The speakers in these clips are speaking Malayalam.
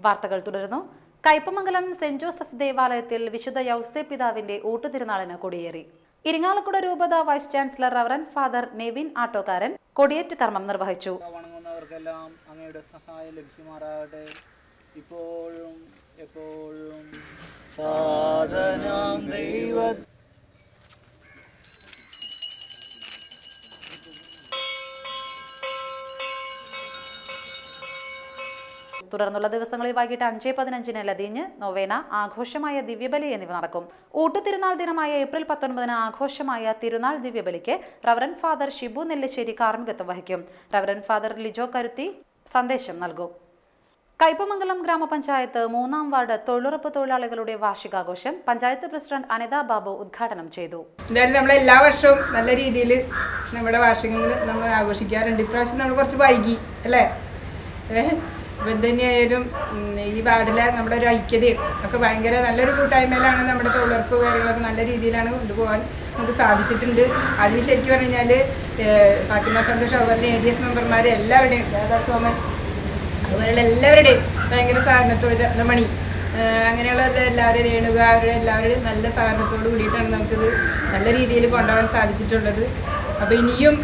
വാർത്തകൾ തുടരുന്നു. കയ്പമംഗലം സെന്റ് ജോസഫ് ദേവാലയത്തിൽ വിശുദ്ധ യൗസേ പിതാവിന്റെ ഊട്ടുതിരുനാളിന് കൊടിയേറി. ഇരിങ്ങാലക്കുട രൂപത vice chancellor reverend father Nevin Attokkaran കൊടിയേറ്റ് കർമ്മം നിർവഹിച്ചു. വണങ്ങുന്നവർക്കെല്ലാം അങ്ങയുടെ സഹായം ലഭിക്കുമാറാകട്ടെ. ഇപ്പോഴും എപ്പോഴും തുടർന്നുള്ള ദിവസങ്ങളിൽ വൈകിട്ട് 5:15 ലതീഞ്ഞ്, നൊവേന, ആഘോഷമായ ദിവ്യബലി എന്നിവ നടക്കും. ഊട്ടുതിരുനാൾ ദിനമായ ഏപ്രിൽ 19 ആഘോഷമായ തിരുനാൾ ദിവ്യബലിക്ക് റവറൻ ഫാദർ ഷിബു നെല്ലിശ്ശേരി കാർമ്മികത്വം വഹിക്കും. റവറൻ ഫാദർ ലിജോ കരുത്തി സന്ദേശം നൽകും. കയ്പമംഗലം ഗ്രാമപഞ്ചായത്ത് 3-ാം വാർഡ് തൊഴിലുറപ്പ് തൊഴിലാളികളുടെ വാർഷികാഘോഷം പഞ്ചായത്ത് പ്രസിഡന്റ് അനിത ബാബു ഉദ്ഘാടനം ചെയ്തു. എന്തായാലും നമ്മൾ എല്ലാ വർഷവും നല്ല രീതിയിൽ നമ്മുടെ വാർഷികങ്ങൾ നമ്മൾ ആഘോഷിക്കാറുണ്ട്. ഇപ്രാവശ്യം നമ്മൾ കുറച്ച് വൈകി അല്ലേ? ഇപ്പം തന്നെയായാലും ഈ വാർഡിലെ നമ്മുടെ ഒരു ഐക്യതയും ഒക്കെ ഭയങ്കര നല്ലൊരു കൂട്ടായ്മയിലാണ്. നമ്മുടെ തൊഴിലുറപ്പ് കാര്യങ്ങളൊക്കെ നല്ല രീതിയിലാണ് കൊണ്ടുപോകാൻ നമുക്ക് സാധിച്ചിട്ടുണ്ട്. അതിന് ശരിക്കും പറഞ്ഞു കഴിഞ്ഞാൽ ഫാത്തിമ സന്തോഷ്, അതുപോലെ ADS മെമ്പർമാർ എല്ലാവരുടെയും, രാധാസ്വാമൻ, അതുപോലെയുള്ള എല്ലാവരുടെയും ഭയങ്കര സഹകരണത്തോട്, രത്നമണി, അങ്ങനെയുള്ള എല്ലാവരും, രേണുക, അവരുടെ എല്ലാവരുടെയും നല്ല സഹകരണത്തോട് കൂടിയിട്ടാണ് നമുക്കിത് നല്ല രീതിയിൽ കൊണ്ടുപോകാൻ സാധിച്ചിട്ടുള്ളത്. അപ്പോൾ ഇനിയും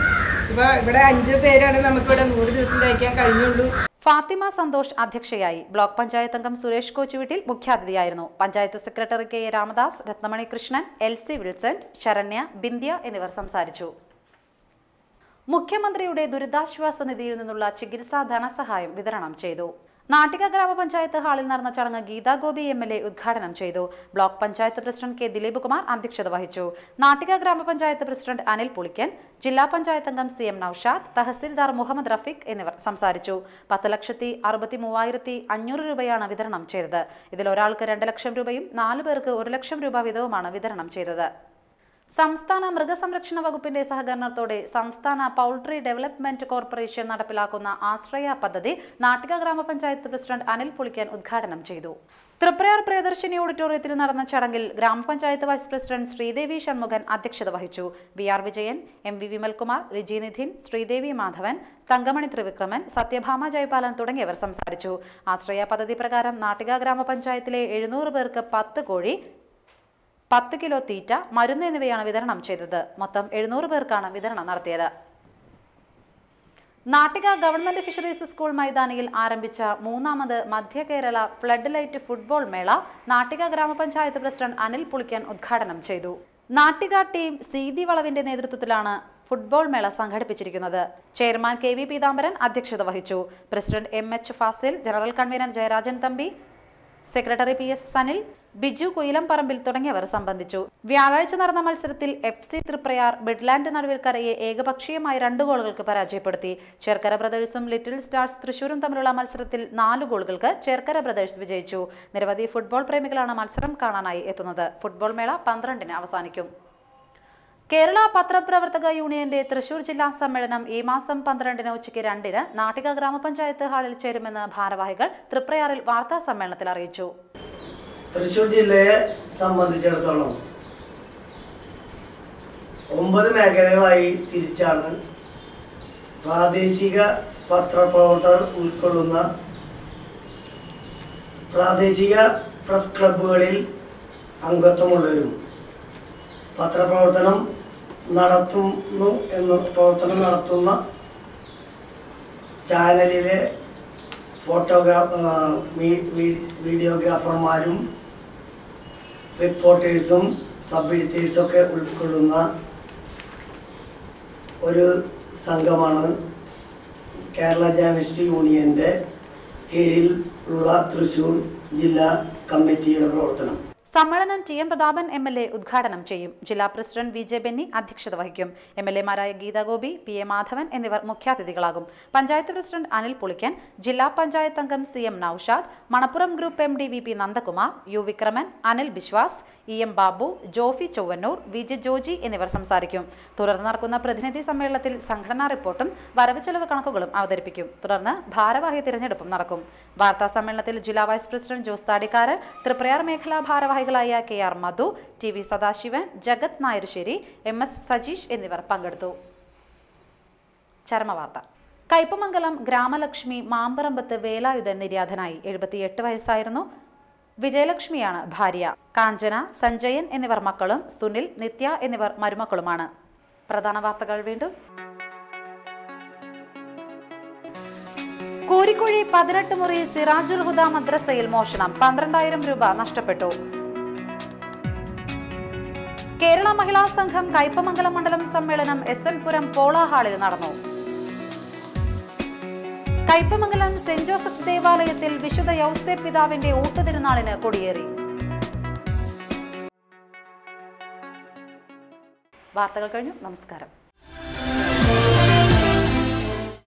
ഇപ്പോൾ ഇവിടെ 5 പേരാണ് നമുക്കിവിടെ 100 ദിവസം തയ്ക്കാൻ കഴിഞ്ഞുള്ളൂ. ഫാത്തിമ സന്തോഷ് അധ്യക്ഷയായി. ബ്ലോക്ക് പഞ്ചായത്ത് അംഗം സുരേഷ് കോച്ചുവീട്ടിൽ മുഖ്യാതിഥിയായിരുന്നു. Panchayat secretary KA Ramadas, Rathnamani Krishnan, LC Wilson, Saranya, Bindhya എന്നിവർ സംസാരിച്ചു. മുഖ്യമന്ത്രിയുടെ ദുരിതാശ്വാസ നിധിയിൽ നിന്നുള്ള ചികിത്സാ ധനസഹായം വിതരണം ചെയ്തു. നാട്ടിക ഗ്രാമപഞ്ചായത്ത് ഹാളിൽ നടന്ന ചടങ്ങ് ഗീതാ ഗോപി MLA ഉദ്ഘാടനം ചെയ്തു. Block panchayat president K Dileep Kumar അധ്യക്ഷത വഹിച്ചു. നാട്ടിക ഗ്രാമപഞ്ചായത്ത് പ്രസിഡന്റ് അനിൽ പുളിക്കൻ, ജില്ലാ പഞ്ചായത്ത് അംഗം CM നൌഷാദ്, തഹസിൽദാർ മുഹമ്മദ് റഫീഖ് എന്നിവർ സംസാരിച്ചു. 10,63,500 രൂപയാണ് വിതരണം ചെയ്തത്. ഇതിൽ ഒരാൾക്ക് 2 ലക്ഷം രൂപയും 4 പേർക്ക് 1 ലക്ഷം രൂപ വീതവുമാണ് വിതരണം ചെയ്തത്. സംസ്ഥാന മൃഗസംരക്ഷണ വകുപ്പിന്റെ സഹകരണത്തോടെ സംസ്ഥാന പൗൾട്രി ഡെവലപ്മെന്റ് കോർപ്പറേഷൻ നടപ്പിലാക്കുന്ന ആശ്രയ പദ്ധതി നാട്ടിക ഗ്രാമപഞ്ചായത്ത് പ്രസിഡന്റ് അനിൽ പുളിക്കൻ ഉദ്ഘാടനം ചെയ്തു. തൃപ്രയാർ പ്രിയദർശിനി ഓഡിറ്റോറിയത്തിൽ നടന്ന ചടങ്ങിൽ ഗ്രാമപഞ്ചായത്ത് വൈസ് പ്രസിഡന്റ് ശ്രീദേവി ഷൺമുഖൻ അധ്യക്ഷത വഹിച്ചു. VR വിജയൻ, MV വിമൽകുമാർ, ലിജി നിധിൻ, ശ്രീദേവി മാധവൻ, തങ്കമണി ത്രിവിക്രമൻ, സത്യഭാമ ജയപാലൻ തുടങ്ങിയവർ സംസാരിച്ചു. ആശ്രയ പദ്ധതി പ്രകാരം നാട്ടിക ഗ്രാമപഞ്ചായത്തിലെ 700 പേർക്ക് 10 കോഴി, 10 കിലോ തീറ്റ, മരുന്ന് എന്നിവയാണ് വിതരണം ചെയ്തത്. മൊത്തം 700 പേർക്കാണ് വിതരണം നടത്തിയത്. നാട്ടിക ഗവൺമെന്റ് ഫിഷറീസ് സ്കൂൾ മൈതാനിയിൽ ആരംഭിച്ച 3ാമത് മധ്യ കേരള ഫ്ലഡ് ലൈറ്റ് ഫുട്ബോൾ മേള നാട്ടിക ഗ്രാമപഞ്ചായത്ത് പ്രസിഡന്റ് അനിൽ പുളിക്കൻ ഉദ്ഘാടനം ചെയ്തു. നാട്ടിക ടീം സീതി വളവിന്റെ നേതൃത്വത്തിലാണ് ഫുട്ബോൾ മേള സംഘടിപ്പിച്ചിരിക്കുന്നത്. ചെയർമാൻ KV പീതാംബരൻ അധ്യക്ഷത വഹിച്ചു. President MH Fasil, general convener Jayarajan Thampi, secretary PS Sanil, Biju Kuyilamparambil തുടങ്ങിയവർ സംബന്ധിച്ചു. വ്യാഴാഴ്ച നടന്ന മത്സരത്തിൽ FC തൃപ്രയാർ മിഡ്ലാൻഡ് നടുവിൽക്കരയെ ഏകപക്ഷീയമായ 2 ഗോളുകൾക്ക് പരാജയപ്പെടുത്തി. ചേർക്കര ബ്രദേഴ്സും ലിറ്റിൽ സ്റ്റാർസ് തൃശൂരും തമ്മിലുള്ള മത്സരത്തിൽ 4 ഗോളുകൾക്ക് ചേർക്കര ബ്രദേഴ്സ് വിജയിച്ചു. നിരവധി ഫുട്ബോൾ പ്രേമികളാണ് മത്സരം കാണാനായി എത്തുന്നത്. ഫുട്ബോൾ മേള 12-ന് അവസാനിക്കും. കേരള പത്രപ്രവർത്തക യൂണിയന്റെ തൃശൂർ ജില്ലാ സമ്മേളനം ഈ മാസം 12-ന് ഉച്ചയ്ക്ക് 2-ന് നാട്ടിക ഗ്രാമപഞ്ചായത്ത് ഹാളിൽ ചേരുമെന്ന് ഭാരവാഹികൾ തൃപ്രയാറിൽ വാർത്താ സമ്മേളനത്തിൽ അറിയിച്ചു. തൃശൂർ ജില്ലയെ സംബന്ധിച്ചിടത്തോളം 9 മേഖലകളായി തിരിച്ചാണ് പ്രാദേശിക പത്രപ്രവർത്തകർ ഉൾക്കൊള്ളുന്ന പ്രാദേശിക പ്രസ് ക്ലബ്ബുകളിൽ അംഗത്വമുള്ളവരും പ്രവർത്തനം നടത്തുന്ന ചാനലിലെ വീഡിയോഗ്രാഫർമാരും റിപ്പോർട്ടേഴ്സും സബ് എഡിറ്റേഴ്സൊക്കെ ഉൾക്കൊള്ളുന്ന ഒരു സംഘമാണ് കേരള ജേർണലിസ്റ്റ് യൂണിയൻ്റെ കീഴിൽ ഉള്ള തൃശ്ശൂർ ജില്ലാ കമ്മിറ്റിയുടെ പ്രവർത്തനം. സമ്മേളനം TM പ്രതാപൻ MLA ഉദ്ഘാടനം ചെയ്യും. ജില്ലാ പ്രസിഡന്റ് VJ ബെന്നി അധ്യക്ഷത വഹിക്കും. MLAമാരായ ഗീതാ ഗോപി, PA മാധവൻ എന്നിവർ മുഖ്യാതിഥികളാകും. പഞ്ചായത്ത് പ്രസിഡന്റ് അനിൽ പുളിക്കൻ, ജില്ലാ പഞ്ചായത്ത് അംഗം CM Noushad, Manappuram group MD VP Nandakumar, U Vikraman, Anil Biswas, EM Babu, Jofy Chovvannur, VJ Joji എന്നിവർ സംസാരിക്കും. തുടർന്ന് നടക്കുന്ന പ്രതിനിധി സമ്മേളനത്തിൽ സംഘടനാ റിപ്പോർട്ടും വരവ് ചെലവ് കണക്കുകളും അവതരിപ്പിക്കും. തുടർന്ന് ഭാരവാഹി തിരഞ്ഞെടുപ്പും നടക്കും. വാർത്താ സമ്മേളനത്തിൽ ജില്ലാ വൈസ് പ്രസിഡന്റ് ജോസ് താടിക്കാരൻ, തൃപ്രയാർ മേഖലാ ഭാരവാഹികളായ KR മധു, TV സദാശിവൻ, ജഗത് നായരുശ്ശേരി, MS സജീഷ് എന്നിവർ പങ്കെടുത്തു. ചരമവാർത്ത. കയ്പമംഗലം ഗ്രാമലക്ഷ്മി മാമ്പറമ്പത്ത് വേലായുധൻ നിര്യാതനായി. 78 വയസ്സായിരുന്നു. വിജയലക്ഷ്മിയാണ് ഭാര്യ. കാഞ്ചന, സഞ്ജയൻ എന്നിവർ മക്കളും സുനിൽ, നിത്യ എന്നിവർ മരുമക്കളുമാണ്. പ്രധാന വാർത്തകൾ വീണ്ടും. കൂരിക്കുഴി 18 മുറി സിറാജുൽ ഹുദ മദ്രസയിൽ മോഷണം. 12,000 രൂപ നഷ്ടപ്പെട്ടു. കേരള മഹിളാ സംഘം കയ്പമംഗലം മണ്ഡലം സമ്മേളനം SN പുരം പോള ഹാളിൽ നടന്നു. കയ്പമംഗലം സെന്റ് ജോസഫ് ദേവാലയത്തിൽ വിശുദ്ധ യൗസേപ്പ് പിതാവിന്റെ ഊട്ടുതിരുനാളിന് കൊടിയേറി. വാർത്തകൾ കഴിഞ്ഞു. നമസ്കാരം.